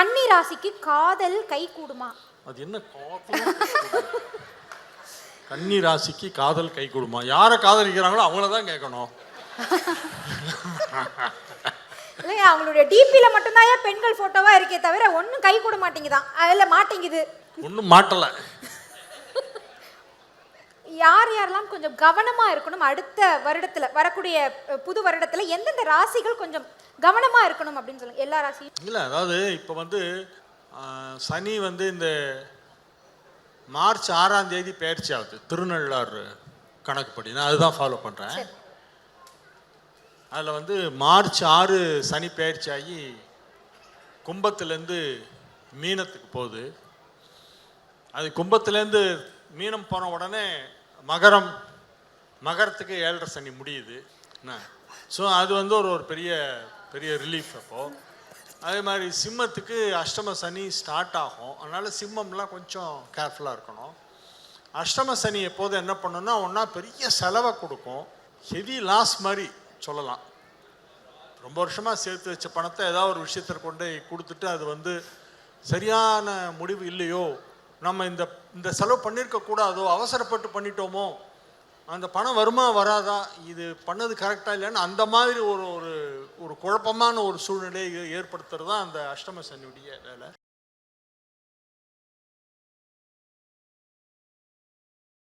கன்னி ராசிக்கு காதல் கை கூடுமா? அது என்ன கன்னி ராசிக்கு காதல் கை கூடுமா? யாரை காதலிக்கிறாங்களோ அவங்கள தான் கேட்கணும். இல்லையா, அவங்களுடைய டிபியில மட்டும்தான் பெண்கள் போட்டோவா இருக்கே தவிர ஒன்றும் கை கூட மாட்டேங்குதான். அதில் மாட்டேங்குது, ஒன்றும் மாட்டலை. யார் யாரெல்லாம் கொஞ்சம் கவனமா இருக்கணும் அடுத்த வருடத்துல, வரக்கூடிய புது வருடத்துல எந்தெந்த ராசிகள் கொஞ்சம் கவனமா இருக்கணும் அப்படின்னு சொல்லுங்க. எல்லா ராசியும் இல்லை, அதாவது இப்போ சனி இந்த மார்ச் 6ஆம் தேதி பயிற்சி ஆகுது திருநள்ளாறு கணக்குப்படி. நான் அதுதான் ஃபாலோ பண்ணுறேன். அதில் மார்ச் 6 சனி பயிற்சி ஆகி கும்பத்துலேருந்து மீனத்துக்கு போகுது. அது கும்பத்துலேருந்து மீனம் போன உடனே மகரத்துக்கு 7.5 சனி முடியுது. ஸோ அது ஒரு பெரிய பெரிய ரிலீஃப். அப்போது அதே மாதிரி சிம்மத்துக்கு அஷ்டம சனி ஸ்டார்ட் ஆகும். அதனால் சிம்மம்லாம் கொஞ்சம் கேர்ஃபுல்லாக இருக்கணும். அஷ்டம சனி எப்போது என்ன பண்ணணும்னா ஒன்றா பெரிய செலவை கொடுக்கும், ஹெவி லாஸ் மாதிரி சொல்லலாம். ரொம்ப வருஷமாக சேர்த்து வச்ச பணத்தை ஏதாவது ஒரு விஷயத்தில் கொண்டு கொடுத்துட்டு அது சரியான முடிவு இல்லையோ, நம்ம இந்த செலவு பண்ணியிருக்கக்கூடாதோ, அவசரப்பட்டு பண்ணிட்டோமோ, அந்த பணம் வருமா வராதா, இது பண்ணது கரெக்டாக இல்லைன்னு அந்த மாதிரி ஒரு குழப்பமான ஒரு சூழ்நிலையை ஏற்படுத்துறது தான் அந்த அஷ்டம சனியுடைய வேலை.